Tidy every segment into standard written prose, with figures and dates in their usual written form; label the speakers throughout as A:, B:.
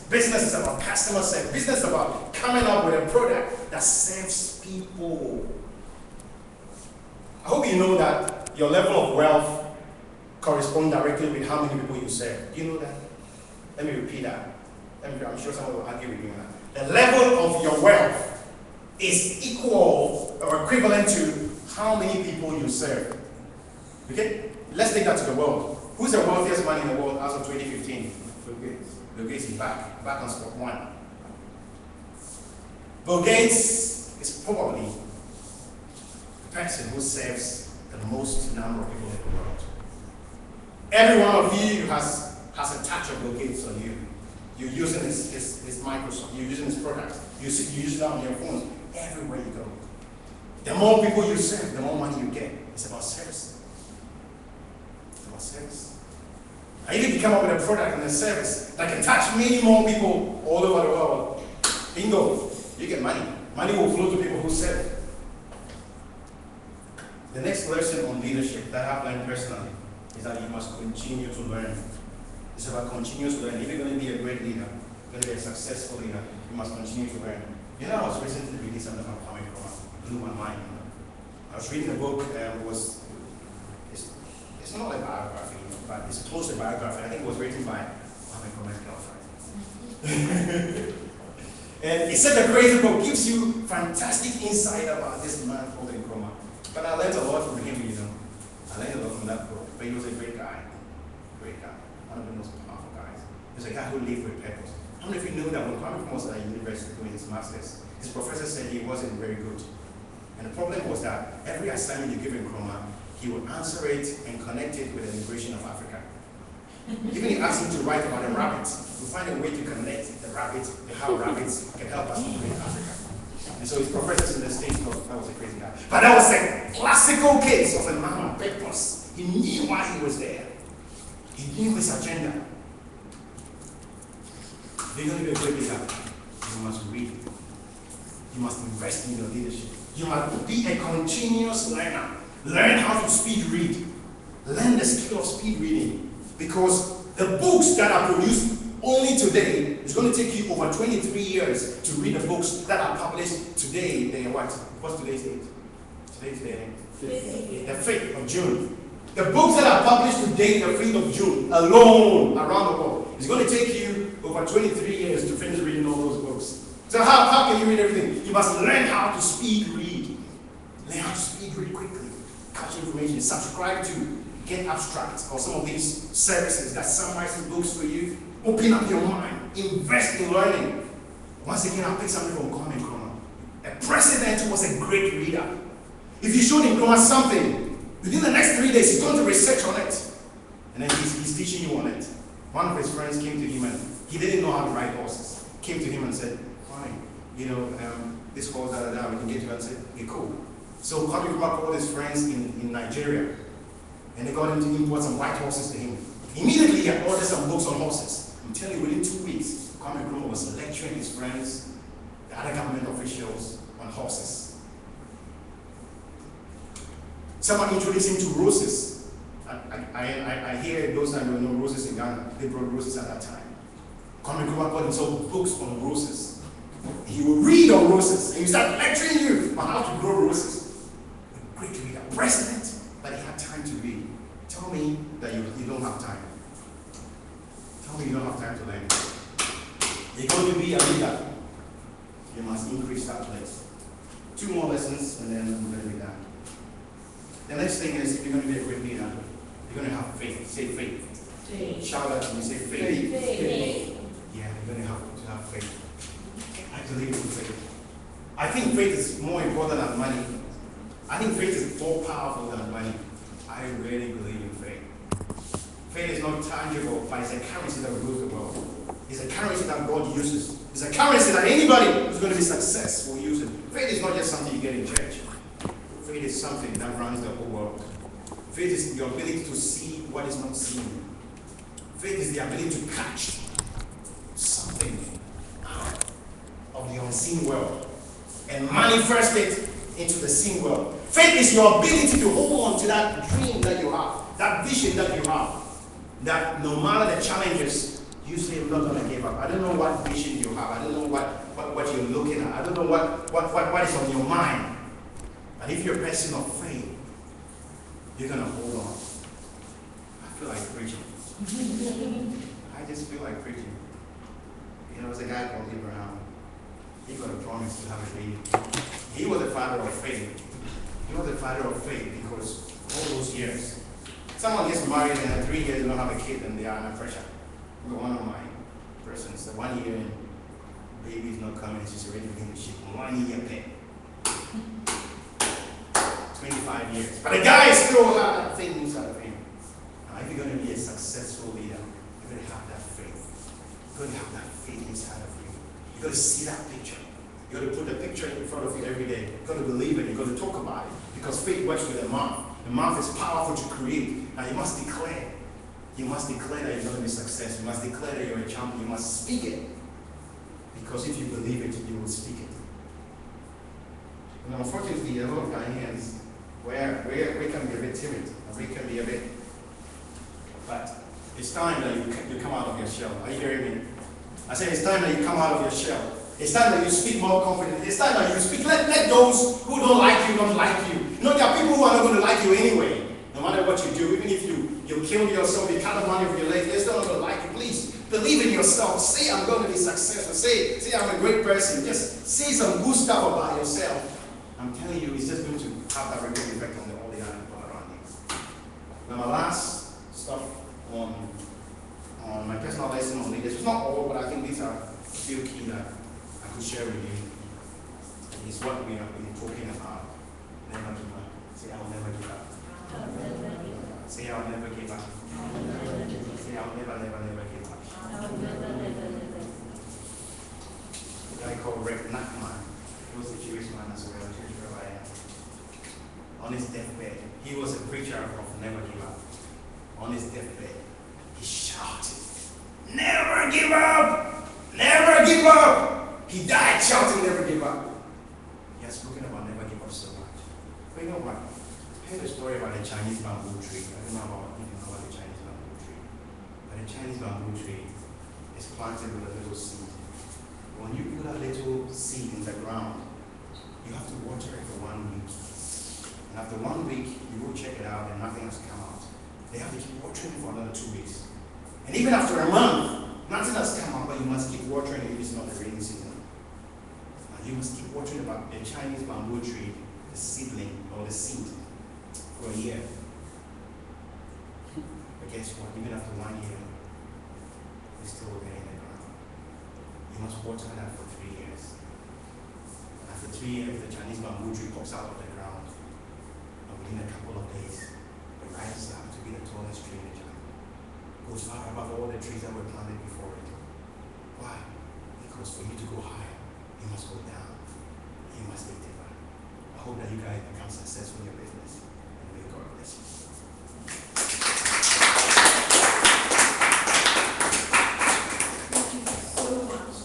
A: Business is about customer service. Business is about coming up with a product that serves people. I hope you know that your level of wealth corresponds directly with how many people you serve. Do you know that? Let me repeat that. I'm sure someone will argue with you on that. The level of your wealth is equal or equivalent to how many people you serve. Okay? Let's take that to the world. Who's the wealthiest man in the world as of 2015? Bill Gates. Bill Gates is back on spot one. Bill Gates is probably the person who serves the most number of people in the world. Every one of you has a touch of Bill Gates on you. You're using his Microsoft, you're using his products, you use it on your phone, everywhere you go. The more people you serve, the more money you get. It's about service. It's about service. And if you come up with a product and a service that can touch many more people all over the world, bingo, you get money. Money will flow to people who serve. The next lesson on leadership that I've learned personally is that you must continue to learn. It's about continuous learning. If you're going to be a great leader, going to be a successful leader, you must continue to learn. You know, I was recently reading something about Kwame Nkrumah. It blew my mind. I was reading a book. It's not a biography, but it's close to a biography. I think it was written by Kwame Nkrumah's girlfriend. And it said the crazy book gives you fantastic insight about this man called Nkrumah. But I learned a lot from him, you know. I learned a lot from that book. But he was a great guy. Great guy. One of the most powerful guys. He was a guy who lived with purpose. How many of you know that when Kwame Nkrumah was at university doing his master's, his professor said he wasn't very good. And the problem was that every assignment you give Nkrumah, he would answer it and connect it with the liberation of Africa. Even if asked him to write about the rabbits, to find a way to connect the rabbits, how rabbits can help us liberate Africa. And so his professors in the States thought that was a crazy guy. But that was a classical case of a man on purpose. He knew why he was there. He knew his agenda. If you're going to be a great leader, you must read. You must invest in your leadership. You must be a continuous learner. Learn how to speed read. Learn the skill of speed reading. Because the books that are produced only today, it's going to take you over 23 years to read the books that are published today. They're what? What's today's date? Today's date? The 5th of June. The books that are published today, the 5th of June, alone around the world, it's going to take you over 23 years to finish reading all those books. So how can you read everything? You must learn how to speed read. Learn how to speed read quickly. Catch information. Subscribe to Get Abstracts or some of these services that summarize the books for you. Open up your mind. Invest in learning. Once again, I'll pick something from Kwame Nkrumah. A president who was a great reader. If you showed Nkrumah something, within the next 3 days, he's going to research on it. And then he's teaching you on it. One of his friends came to him and he didn't know how to ride horses. Came to him and said, fine, this horse, we can get you. And said, okay, cool. So Kwame Nkrumah called his friends in Nigeria. And they got him to import some white horses to him. Immediately, he had ordered some books on horses. I'm telling you, within 2 weeks, Kwame Nkrumah was lecturing his friends, the other government officials, on horses. Someone introduced him to roses. I hear those that don't know roses in Ghana. They brought roses at that time. Kwame Nkrumah got himself books on roses. He will read on roses, and he start lecturing you on how to grow roses. A great reader, president, but he had time to read. Tell me that you don't have time. Tell me you don't have time to learn. You're going to be a leader. You must increase that place. 2 more lessons, and then I'm going to be done. The next thing is, if you're going to be a great leader, you're going to have faith. Say faith. Faith. Shout out to me. Say faith. Faith. Yeah, you're going to have faith. I believe in faith. I think faith is more important than money. I think faith is more powerful than money. I really believe in faith. Faith is not tangible, but it's a currency that rules the world. It's a currency that God uses. It's a currency that anybody who's going to be successful uses. Faith is not just something you get in church. Faith is something that runs the whole world. Faith is the ability to see what is not seen. Faith is the ability to catch something out of the unseen world and manifest it into the seen world. Faith is your ability to hold on to that dream that you have, that vision that you have, that no matter the challenges, You say, I'm not going to give up. I don't know what vision you have. I don't know what you're looking at. I don't know what is on your mind. But if you're a person of faith, you're going to hold on. I feel like preaching. I just feel like preaching. You know, there's a guy called Abraham. He got a promise to have a baby. He was a father of faith. He was a father of faith because all those years, someone gets married and in 3 years they don't have a kid and they are under pressure. One of my persons, the 1 year and baby's not coming, she's already beginning to ship 1 year pay. 25 years. But the guy is still have that faith inside of him. Now, if you're going to be a successful leader, you're going to have that faith. You're going to have that faith inside of you. You're going to see that picture. You're going to put the picture in front of you every day. You're going to believe it. You're going to talk about it. Because faith works with the mouth. The mouth is powerful to create. Now you must declare. You must declare that you're going to be successful. You must declare that you're a champion. You must speak it. Because if you believe it, you will speak it. And unfortunately, a lot of Ghanaians, we can be a bit timid. We can be a bit. But it's time that you come out of your shell. Are you hearing me? I said it's time that you come out of your shell. It's time that you speak more confidently. It's time that you speak. Let those who don't like you not like you. You know, there are people who are not going to like you anyway. No matter what you do, even if you kill yourself, you cut the money of your legs, they're still not going to like you. Please, believe in yourself. Say, I'm going to be successful. Say, I'm a great person. Just say some good stuff about yourself. I'm telling you, it's just going to have that ripple effect on all the other people around you. Now, my last stuff on my personal lesson on leadership, it's not all, but I think these are a few key that I could share with you. Is what we have been talking about. Never give up. Say, I'll never give up. Say, I'll never give up. Say, I'll never give up. A guy called Rick Nachman, he was a Jewish man as well, Jewish rabbi. On his deathbed, he was a preacher of never give up. On his deathbed, he shouted, never give up! Never give up! He died shouting, never give up. He has spoken about never give up so much. But you know what? I heard a story about a Chinese bamboo tree. I don't know if you know about the Chinese bamboo tree. But a Chinese bamboo tree is planted with a little seed. When you put a little seed in the ground, you have to water it for 1 week. And after 1 week, you go check it out and nothing has come out. They have to keep watering it for another 2 weeks. And even after a month, nothing has come out, but you must keep watering it if it's not the rainy season. And you must keep watering about the Chinese bamboo tree, the seedling or the seed, for a year. But guess what? Even after 1 year, it's still there in the ground. You must water that for 3 years. And after 3 years, the Chinese bamboo tree pops out of the ground. And within a couple of days, it rises up to be the tallest tree in China. Goes far above all the trees that were planted before it. Why? Because for you to go higher, you must go down. You must be deeper. I hope that you guys become successful in your business. And may God bless you.
B: Thank you so much,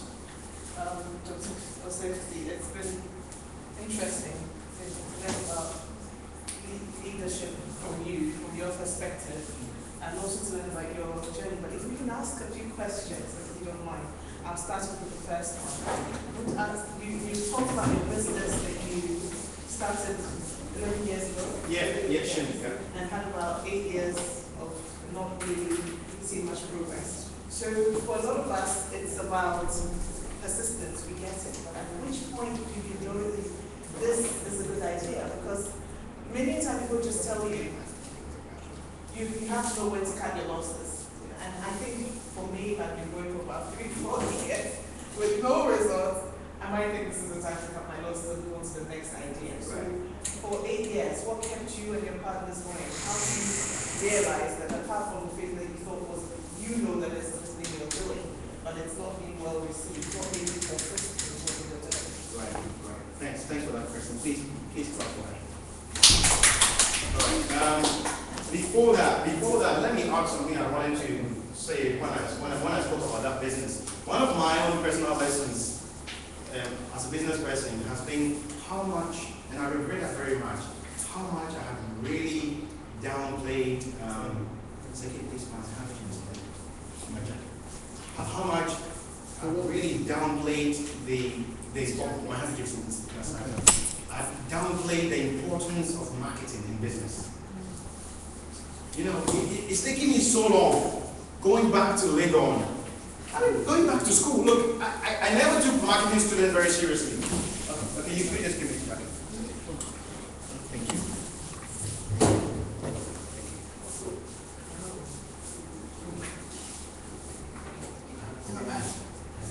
B: Dr. Osei Kusi. It's been interesting to learn about leadership from you, from your perspective, and also to learn about your journey. But if we can ask a few questions, if you don't mind, I'll start with the first one. I want to ask you talked about your business that you started 11 years ago.
A: Yeah, sure. Yeah.
B: And had about 8 years of not really seeing much progress. So for a lot of us, it's about persistence, we get it. But at which point do you know this is a good idea? Because many times people just tell you, you have to know when to cut your losses. And I think for me, I've been going for about 3-4 years with no results. I might think this is the time to cut my losses and move on to the next idea. So for 8 years, what kept you and your partners going? How do you realize that apart from the thing that you thought was, you know that there's something you're doing, but it's not being well received? What made you persist in what you're doing?
A: Right. Thanks for that question. Please clap for that. All right. Before that, let me add something I wanted to say when I spoke about that business. One of my own personal lessons as a business person has been how much, and I regret that very much, how much I have really downplayed. Please pass. My jacket. how much I really downplayed I've downplayed the importance of marketing in business. You know, it's taking me so long going back to later on. Going back to school. Look, I never took marketing students very seriously. Okay, you could just give me a second. Thank you.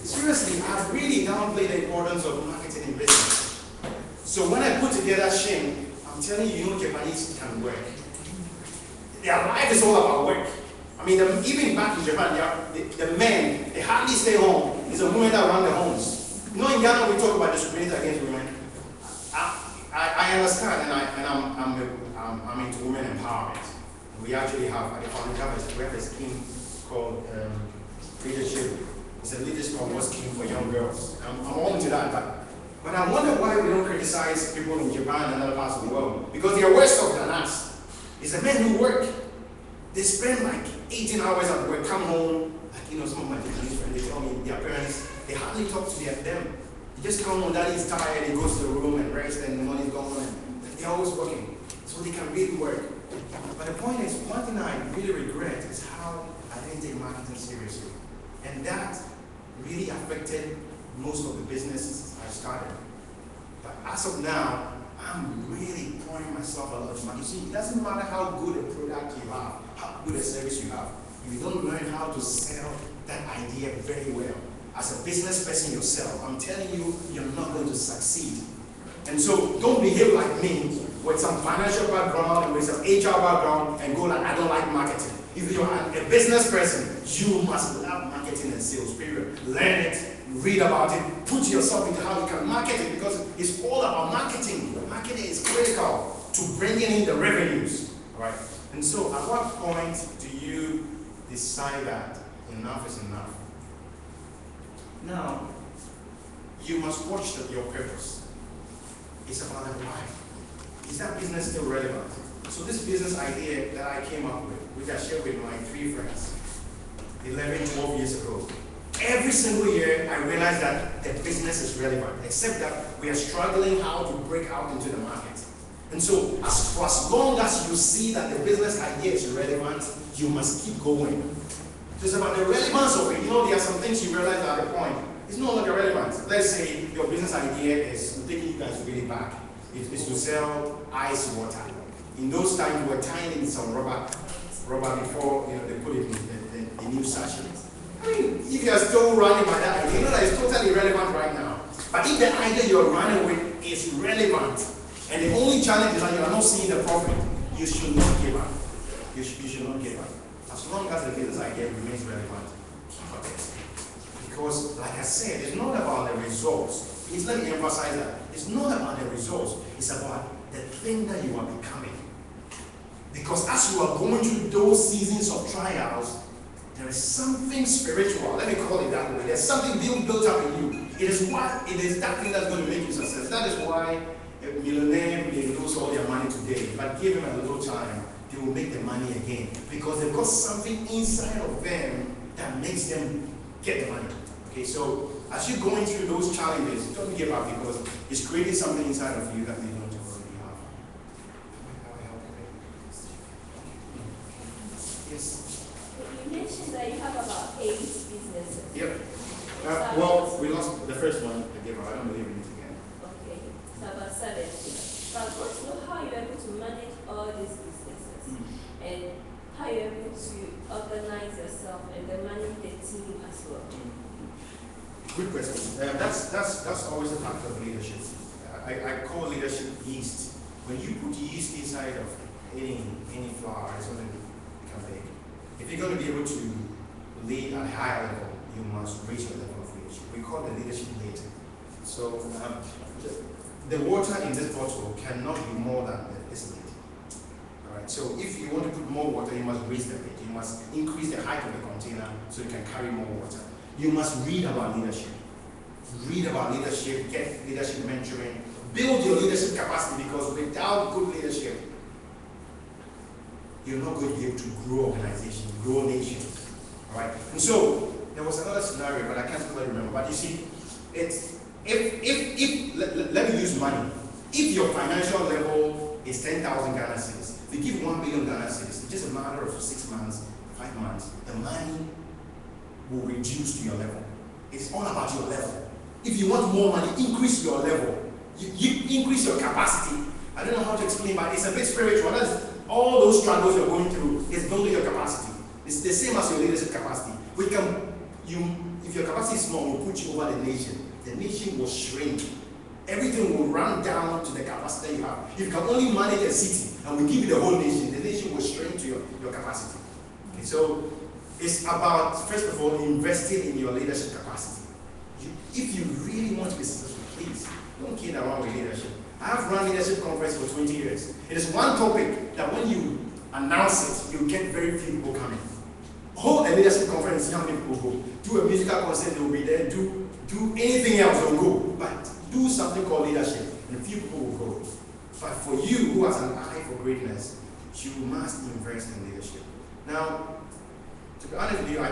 A: Seriously, I really downplayed the importance of marketing in business. So when I put together Shin, I'm telling you, Japanese can work. Their life is all about work. I mean, even back in Japan, the men, they hardly stay home. It's the women that run the homes. You know, in Ghana, we talk about discrimination against women. I understand, and I'm into women empowerment. We actually have, at the foundation, we have a scheme called leadership. It's a leadership award scheme for young girls. I'm all into that, but I wonder why we don't criticize people in Japan and other parts of the world, because they are worse off than us. It's the men who work. They spend like 18 hours at work, come home, like, you know, some of my Japanese friends, they tell me their parents, they hardly talk to them. They just come home, daddy's tired, he goes to the room and rest, and the money's gone, and they're always working. So they can really work. But the point is, one thing I really regret is how I didn't take marketing seriously. And that really affected most of the businesses I started. But as of now, I'm really pouring myself a lot of money. You see, it doesn't matter how good a product you have, how good a service you have. If you don't learn how to sell that idea very well, as a business person yourself, I'm telling you, you're not going to succeed. And so don't behave like me with some financial background, with some HR background, and go like, I don't like marketing. If you are a business person, you must love marketing and sales, period. Learn it, read about it, put yourself into how you can market it, because it's all about marketing. Marketing is critical to bringing in the revenues, right? And so at what point do you decide that enough is enough? Now, you must watch your purpose. It's about the why. Is that business still relevant? So this business idea that I came up with, which I shared with my 3 friends 11, 12 years ago, every single year I realized that the business is relevant, except that we are struggling how to break out into the market. And so for as long as you see that the business idea is relevant, you must keep going. So it's about the relevance of it. You know, there are some things you realize at the point, it's no longer relevant. Let's say your business idea is, I'm taking you guys really back, it's to sell ice water. In those times, we were tying in some rubber before, you know, they put it in the new sachet. I mean, if you are still running by that idea, you know that it's totally irrelevant right now. But if the idea you're running with is relevant, and the only challenge is that you are not seeing the profit, you should not give up. You should not give up. As long as the business idea remains relevant, keep at it. Because, like I said, it's not about the results. Please let me emphasize that. It's not about the results. It's about the thing that you are becoming. Because as you are going through those seasons of trials, there is something spiritual. Let me call it that way. There's something being built up in you. It is that thing that's going to make you success. That is why a millionaire may lose all their money today, but give them a little time, they will make the money again. Because they've got something inside of them that makes them get the money. Okay, so as you're going through those challenges, don't give up, because it's creating something inside of you that they don't already have. Yes.
C: You mentioned that you have about 8 businesses.
A: Yep. Well, we lost the first one. I gave up. I don't believe in it again.
C: Okay, so about 7. But I want to know how you're able to manage all these businesses and how you're able to organize yourself and then manage the team as well.
A: Good question. That's always a factor of leadership. I call leadership yeast. When you put yeast inside of any flour, it's going to become big. If you're going to be able to lead at a higher level, you must reach a level of leadership. We call the leadership lid. So the water in this bottle cannot be more than this lid. All right. So if you want to put more water, you must raise the lid. You must increase the height of the container so you can carry more water. You must read about leadership. Read about leadership, get leadership mentoring, build your leadership capacity, because without good leadership, you're not going to be able to grow organizations, grow nations. All right? And so, there was another scenario, but I can't really remember. But you see, it's if let me use money. If your financial level is 10,000 Ghana cedis, they give 1 billion Ghana cedis. It's just a matter of 6 months, 5 months. The money will reduce to your level. It's all about your level. If you want more money, increase your level. You increase your capacity. I don't know how to explain, but it's a bit spiritual. That's all those struggles you're going through is building your capacity. It's the same as your leadership capacity. If your capacity is small, we'll put you over the nation. The nation will shrink. Everything will run down to the capacity you have. If you can only manage a city and we give you the whole nation, the nation will shrink to your capacity. Okay, so it's about, first of all, investing in your leadership capacity. If you really want to be successful, please don't kid around with leadership. I have run leadership conference for 20 years. It is one topic that when you announce it, you get very few people coming. Hold a leadership conference, see how many people go. Do a musical concert, they'll be there. Do anything else, they'll go. But do something called leadership, and a few people will go. But for you, who has an eye for greatness, you must invest in leadership. Now, to be honest with you,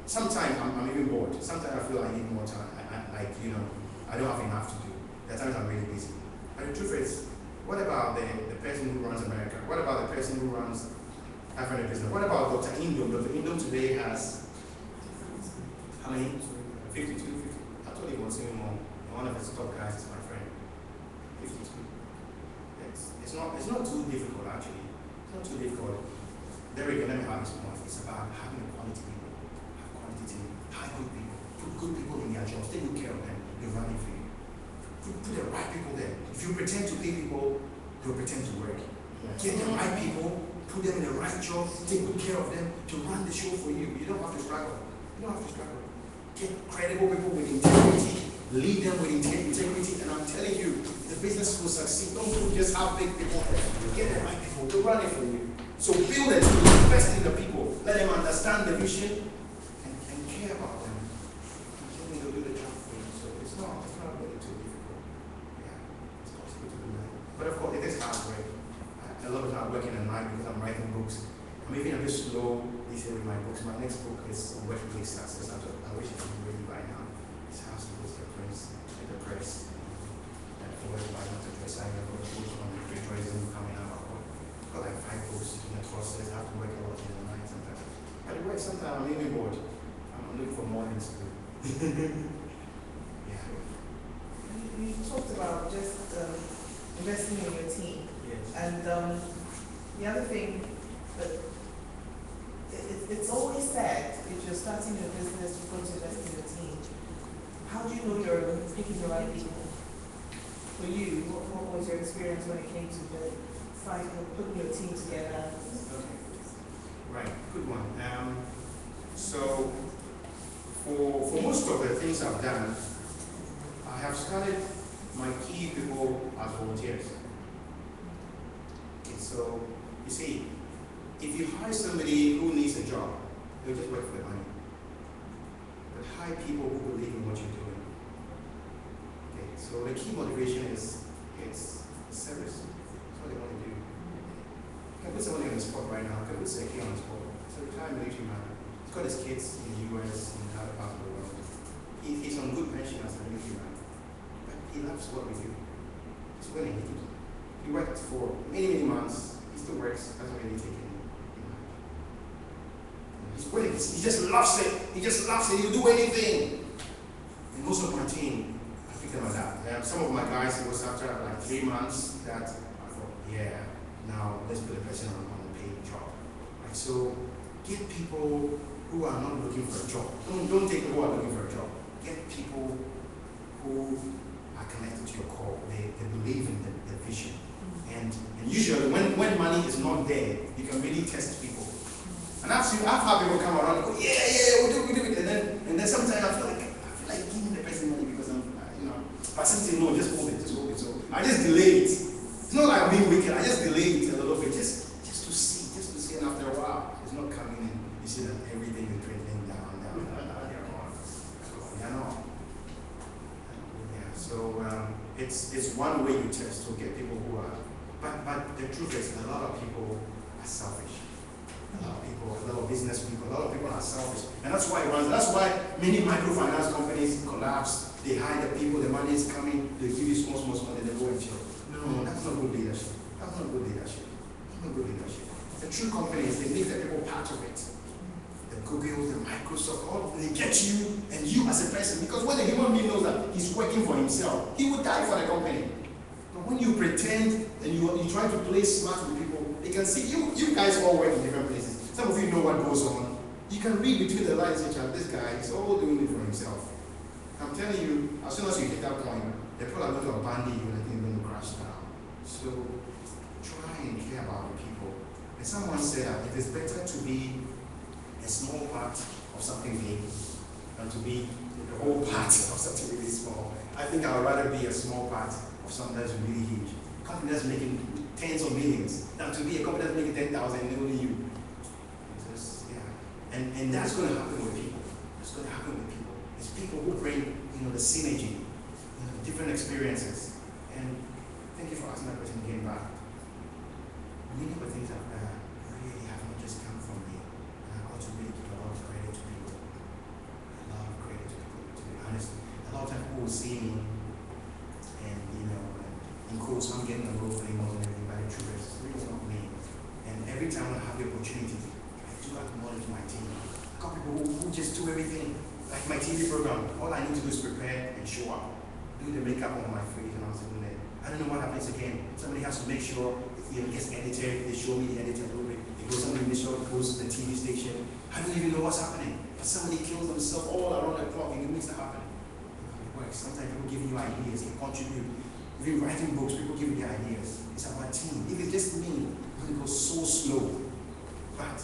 A: sometimes I'm even bored. Sometimes I feel I need more time. I don't have enough to do. There are times I'm really busy. But the truth is, what about the person who runs America? What about the person who runs African business? What about Dr. Indom? Dr. Indom today has, how many? 52, 50. I told you he was saying more. One of his top guys is my friend. 52. It's not too difficult, actually. It's not too difficult. Derek, let me have this point. It's about having quality people. Have quality team. Hire good people. Put good people in their jobs. Take good care of them. They're running for you. Put the right people there. If you pretend to pay people, they'll pretend to work. Get the right people, put them in the right job, take good care of them to run the show for you. You don't have to struggle. You don't have to struggle. Get credible people with integrity, lead them with integrity, and I'm telling you, the business will succeed. Don't just have big people there. Get the right people to run it for you. So build a team, invest in the people, let them understand the vision and care about them. And they'll do the job for you. So it's not really too difficult. Yeah, it's possible to do that. But of course, it is hard work. I love it hard working at night because I'm writing books. I'm even a bit slow this year with my books. My next book is on workplace success. I wish it was ready by now. It's how to go to the press. And for everybody not to press, I have a book on tourism coming out. I've got like 5 books in the process. I have to work a lot in the night sometimes. By the way, sometimes I'm even bored. I'm looking for more things to do. Yeah.
B: You talked about just investing in your team.
A: Yes.
B: And the other thing that it's always said, if you're starting your business, you're going to invest in your team. How do you know you're picking the right people? For you, what was your experience when it came to putting your team together?
A: Okay. Right, good one. So for most of the things I've done, I have started my key people as volunteers. Okay, so you see, if you hire somebody who needs a job, they'll just work for the money. But hire people who believe in what you're doing. Okay, so the key motivation is service. That's what they want to do. You can put somebody on the spot right now. I can put Seki on the spot. It's a retired military man. He's got his kids in the US and other parts of the world. He's on good pension as a military man. But he loves what we do. He's willing. He worked for many months. He still works. Doesn't really take it. He's willing. He just loves it. He just loves it. He'll do anything. And most of my team, I picked them like that. Some of my guys, it was after like 3 months that I thought, yeah, now let's put a person on a paid job. Right? So get people who are not looking for a job. Don't take people who are looking for a job. Get people who are connected to your core. They believe in the vision. And usually when money is not there, you can really test people. And I've had people come around and go, yeah, we do it. And then sometimes I feel like giving the person money because but something, no, just hold it. So I just delay it. It's not like I'm being wicked, I just delay it a little bit, just to see, and after a while, it's not coming in. You see that everything is trending down. Yeah, so it's one way you test to get people who are, but the truth is a lot of people are selfish. A lot of people, a lot of business people, a lot of people are selfish. And that's why it runs. That's why many microfinance companies collapse. They hire the people, the money is coming, they give you small money, they go and chill. No, that's not good leadership. That's not good leadership. That's not good leadership. The true companies, they make the people part of it. The Google, the Microsoft, all they get you and you as a person. Because when a human being knows that he's working for himself, he would die for the company. But when you pretend and you try to play smart with people, they can see you guys all work in different places. Some of you know what goes on. You can read between the lines and this guy is all doing it for himself. I'm telling you, as soon as you hit that point, the people are going to abandon you and I think you're going to crash down. So try and care about the people. And someone said that it is better to be a small part of something big than to be the whole part of something really small. I think I would rather be a small part of something that's really huge. A company that's making tens of millions than to be a company that's making 10,000 and only you. Just, yeah. And that's going to happen with people. That's going to happen with people. It's people who bring, the synergy, different experiences. And thank you for asking that question again back. Many of the things that really have not just come from me. And I ought to really give a lot of credit to people. A lot of credit to people, to be honest. A lot of times people will see me and, in quotes, I'm getting a role playing more than everybody. True, it's really not me. And every time I have the opportunity, I do acknowledge my team. I got people who just do everything. Like my TV program, all I need to do is prepare and show up. Do the makeup on my face and I'm sitting there. I don't know what happens again. Somebody has to make sure it gets edited. They show me the editing a little bit. It goes somebody make sure it goes to the TV station. I don't even know what's happening. But somebody kills themselves all around the clock and it makes it happen. It works. Sometimes people give you ideas, they contribute. Even writing books, people give you the ideas. It's about team. If it's just me, it goes so slow. But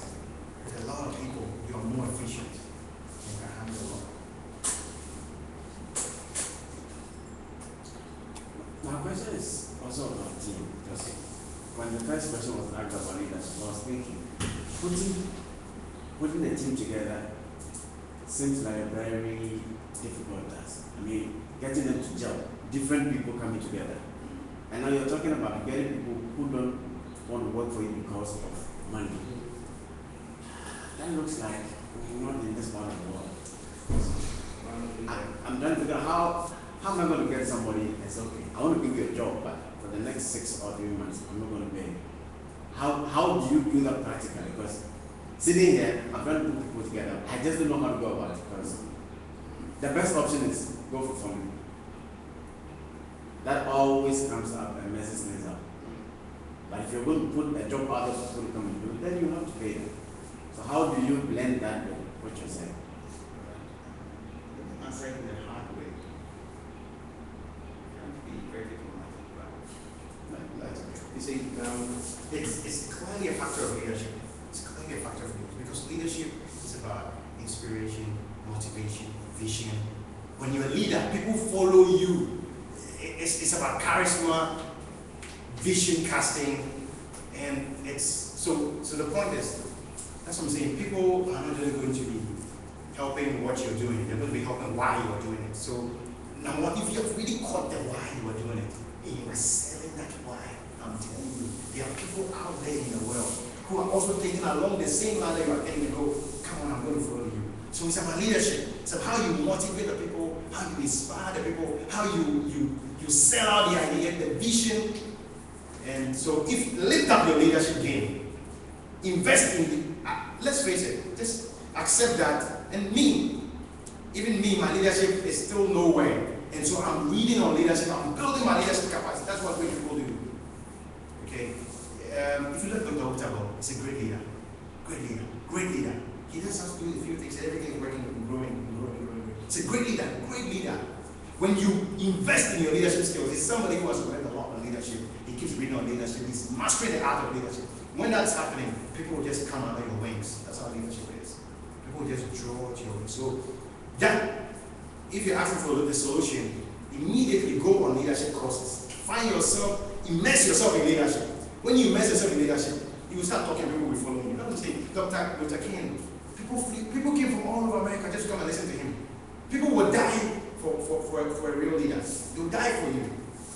A: with a lot of people, you are more efficient.
D: My question is also about team, because when the first question was asked about leadership, I was thinking, putting the team together seems like a very difficult task. I mean, getting them to gel, different people coming together. And now you're talking about getting people who don't want to work for you because of money. That looks like we're not in this part of the world. I'm trying to figure out how am I going to get somebody that's okay, I want to give you a job, but for the next 6 or 3 months, I'm not going to pay. How do you do that practically? Because sitting here, I'm trying to put people together. I just don't know how to go about it, because the best option is go for funding. That always comes up and messes things up. But if you're going to put a job out there for people to come and do it, then you have to pay them. So how do you blend that with what you're saying?
A: Answering the hard way. Can't be very diplomatic about it. You see, it's clearly a factor of leadership. It's clearly a factor of leadership because leadership is about inspiration, motivation, vision. When you're a leader, people follow you. It's about charisma, vision casting, and it's so the point is, that's what I'm saying. People are not just going to be helping what you're doing, they're going to be helping why you're doing it. So now if you have really caught the why you are doing it, and you are selling that why, I'm telling you, there are people out there in the world who are also taking along the same line that you are taking and go, come on, I'm going to follow you. So it's about leadership. It's about how you motivate the people, how you inspire the people, how you sell out the idea, the vision. And so if lift up your leadership game, invest in the, let's face it, just accept that. And even me, my leadership is still nowhere. And so I'm reading on leadership, I'm building my leadership capacity. That's what great people do. Okay? If you look at Dr. Tabo, he's a great leader. Great leader. Great leader. He just has to do a few things, everything is working and growing. He's a great leader, great leader. When you invest in your leadership skills, he's somebody who has read a lot on leadership. He keeps reading on leadership, he's mastering the art of leadership. When that's happening, people will just come under your wings. That's how leadership is. People will just draw at your wings. So that, if you're asking for the solution, immediately go on leadership courses. Find yourself, immerse yourself in leadership. When you immerse yourself in leadership, you will start talking, people will follow you. You know what I'm saying? Dr. King, people came from all over America just to come and listen to him. People will die for a real leader. They will die for you.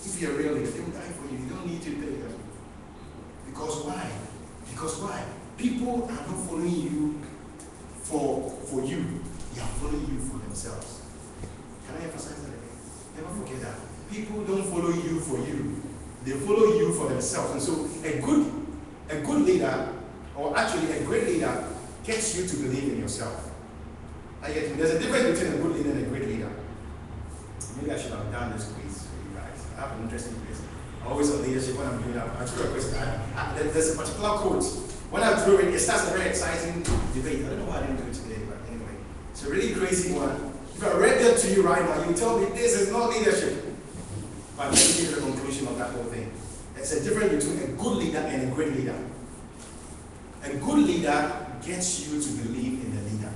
A: If you're a real leader, they will die for you. You don't need to pay them. Because why? People are not following you for you. They are following you for themselves. Can I emphasize that again? Never forget that. People don't follow you for you. They follow you for themselves. And so a good leader, or actually a great leader, gets you to believe in yourself. There's a difference between a good leader and a great leader. Maybe I should have done this quiz for you guys. I have an interesting quiz. Always on leadership when I'm doing that. I threw a quiz. There's a particular quote. When I threw it, it starts a very exciting debate. I don't know why I didn't do it today, but anyway. It's a really crazy one. If I read that to you right now, you tell me this is not leadership. But let me give you the conclusion of that whole thing. There's a difference between a good leader and a great leader. A good leader gets you to believe in the leader.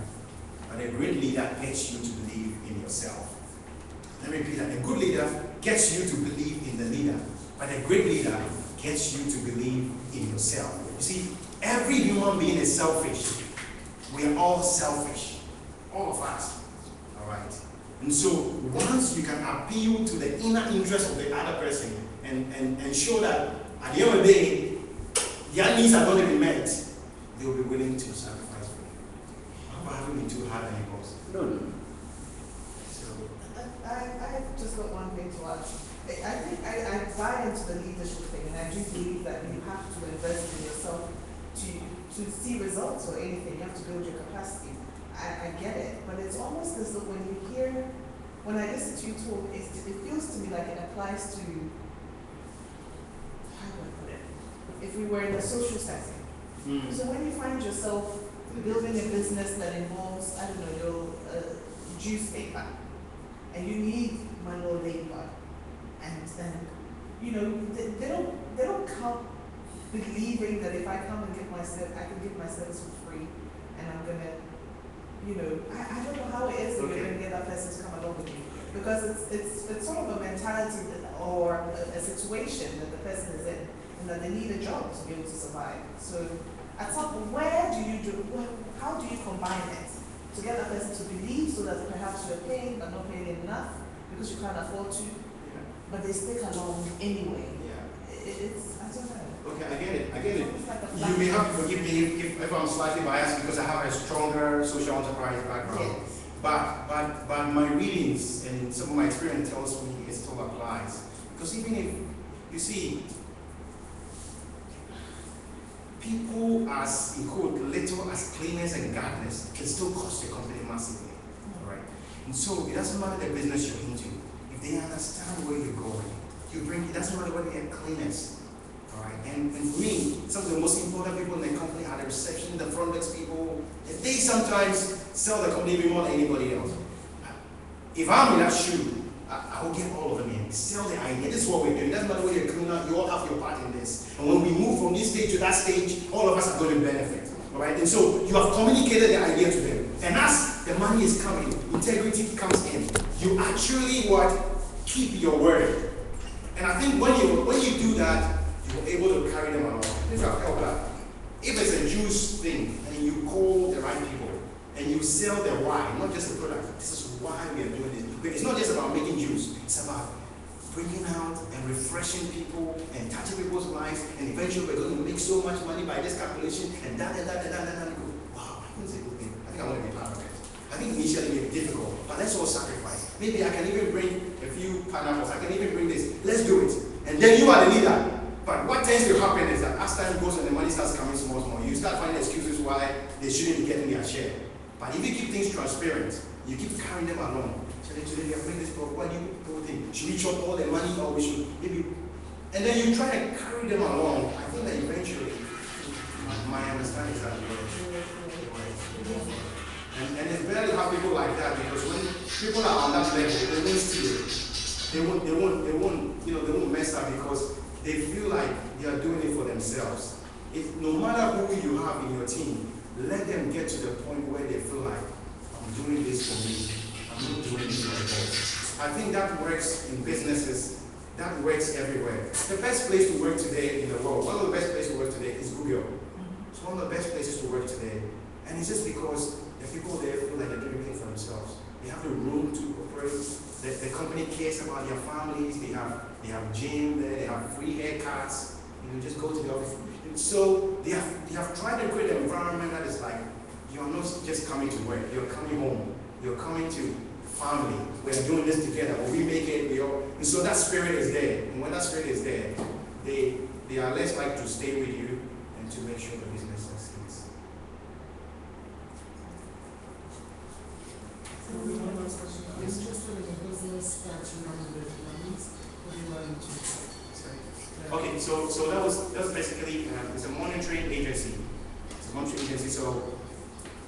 A: But a great leader gets you to believe in yourself. Let me repeat that. A good leader gets you to believe in the leader. But a great leader gets you to believe in yourself. You see, every human being is selfish. We are all selfish. All of us. Alright? And so once you can appeal to the inner interest of the other person and show that at the end of the day, their needs are not even met, they will be willing to sacrifice for you. I haven't been too hard on you, boss.
D: No.
A: So,
B: I just got one thing to add. I think I buy into the leadership thing, and I do believe that you have to invest in yourself to see results or anything. You have to build your capacity. I get it, but it's almost as though when I listen to you talk, it feels to me like it applies to, how do I put it? If we were in a social setting. So when you find yourself building a business that involves, I don't know, your juice paper, and you need manual labor, and they don't come believing that if I come and give myself, I can give my service for free, and I'm gonna, I don't know how it is that you're gonna get that person to come along with you, because it's sort of a mentality or a situation that the person is in, and that they need a job to be able to survive. So at some point, how do you combine it to get that person to believe, so that perhaps you're paying but not paying enough because you can't afford to, but they stick along anyway. It's I don't know.
A: okay, I get it.
B: It's like a
A: You may have to forgive me if I'm slightly biased because I have a stronger social enterprise background.
B: Yes.
A: But my readings and some of my experience tells me it still applies. Because even if, you see, people as, in quote, little as cleaners and gardeners can still cost your company massively. Alright? And so it doesn't matter the business you're into. If they understand where you're going, it doesn't matter whether they're cleaners. Alright? And for me, some of the most important people in the company are the reception, the front desk people. They sometimes sell the company even more than anybody else. If I'm in that shoe, I will get all of them in. Sell the idea. This is what we're doing. It doesn't matter whether you're a cleaner, you all have your part in this. And when we move from this stage to that stage, all of us are going to benefit. Alright? And so you have communicated the idea to them. And as the money is coming, integrity comes in. You actually keep your word. And I think when you do that, you're able to carry them along. This is how that. If it's a juice thing and you call the right people and you sell the why, not just the product, this is why we are doing this. But it's not just about making juice, it's about bringing out and refreshing people and touching people's lives, and eventually we're going to make so much money by this calculation and that and that and that and that. And go, wow, I think it's a good thing. I think I want to be part of it. I think initially it's difficult, but let's all sacrifice. Maybe I can even bring a few pineapples. I can even bring this. Let's do it. And then you are the leader. But what tends to happen is that as time goes and the money starts coming small, you start finding excuses why they shouldn't be getting their share. But if you keep things transparent, you keep carrying them along. So then today we are bringing this problem. What do you think? Should we chop all the money or we should maybe? And then you try to carry them along. I think that eventually, my understanding is that and it's better to have people like that, because when people are on that level, they won't steal. They won't mess up because they feel like they are doing it for themselves. No matter who you have in your team, let them get to the point where they feel like, I'm doing this for me. I'm not doing this for the boss. I think that works in businesses. That works everywhere. The best place to work today in the world, one of the best places to work today is Google. It's one of the best places to work today. And it's just because the people there feel like they're doing things for themselves. They have the room to operate. The company cares about their families. They have gym there. They have free haircuts. You just go to the office. So they have tried to create an environment that is like, you're not just coming to work, you're coming home, you're coming to family, we're doing this together, when we make it, and so that spirit is there. And when that spirit is there, they are less likely to stay with you and to make sure the business succeeds.
E: I'm interested in the business that you run with economics. What do you want to
A: Okay, so that's basically it's a monitoring agency. It's a monitoring agency. So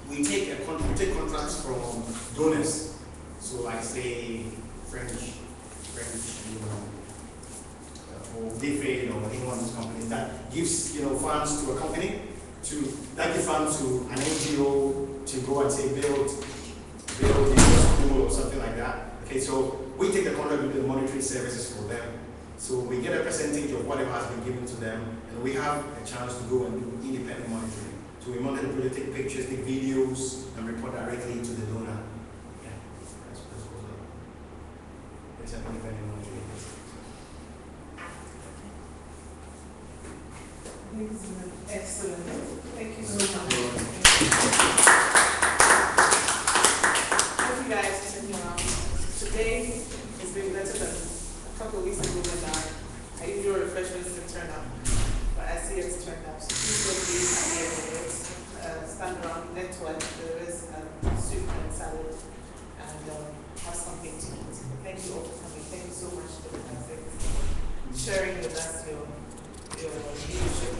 A: we take contracts from donors. So like say French, or David or anyone who's company that gives funds to a company that give funds to an NGO to go and say build a school or something like that. Okay, so we take the contract with the monetary services for them. So we get a percentage of whatever has been given to them, and we have a chance to go and do independent monitoring. So we monitor, take pictures, take videos, and report directly to the donor. Yeah, that's what it's an independent monitoring.
B: Excellent. Thank you so much. Thank you guys for sitting around. Today has been better than a couple of weeks ago when I usually refreshments to turn up. But I see it's turned up. So please don't be here with it. Stand around, network. There is soup and salad and have something to eat. Thank you all for coming. Thank you so much for sharing with us your leadership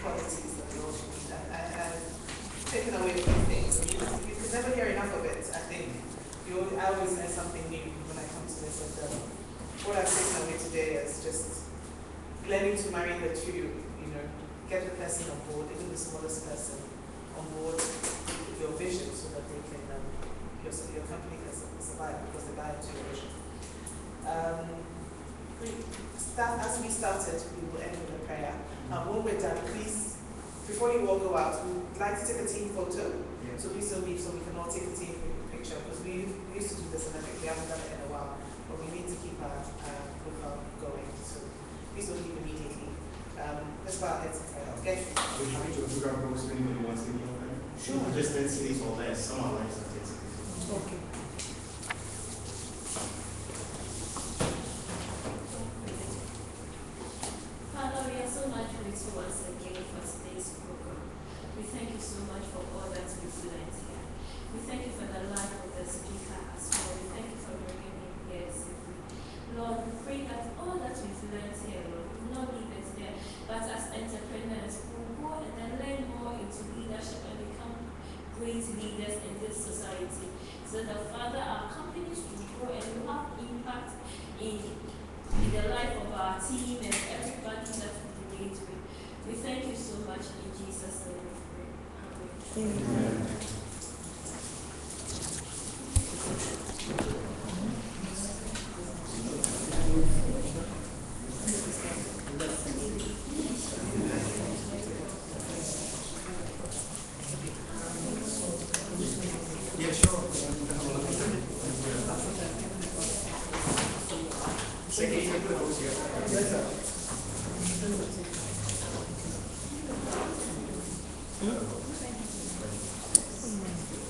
B: qualities and your and taking away a few things. You can never hear enough of it, I think. I always learn something new when I come to this. And what I've taken away today is just learning to marry the two, get the person on board, even the smallest person on board with your vision so that they can, your company can survive because they buy into your vision. As we started, we will end with a prayer. When we're done, please, before you all go out, we'd like to take a team photo.
A: Yeah.
B: So please don't leave so we can all take a team picture because we used to do this and I think we haven't done it in a while. But we need to keep our profile going. So please don't leave immediately. Let's bow our heads and pray. Okay?
A: We're happy to do our books if anybody wants to be on them.
B: Sure.
A: Just 10 cities or less. Some are less than 10 cities.
B: Okay.
C: Father, we are so much grateful once again for today's program. We thank you so much for all that we've learned here. We thank you for the life of the speaker as well. We thank you for bringing him here safely. Lord, we pray that all that we've learned here, Lord, we will not leave it there, but as entrepreneurs, we will go and then learn more into leadership and become great leaders in this society. So that, Father, our companies will grow and will have impact in the life of our team and everybody that we relate with. We thank you so much in Jesus' name we pray. Amen.
B: Amen.
A: Yeah, sure. Second, you put those here. Yes, sir.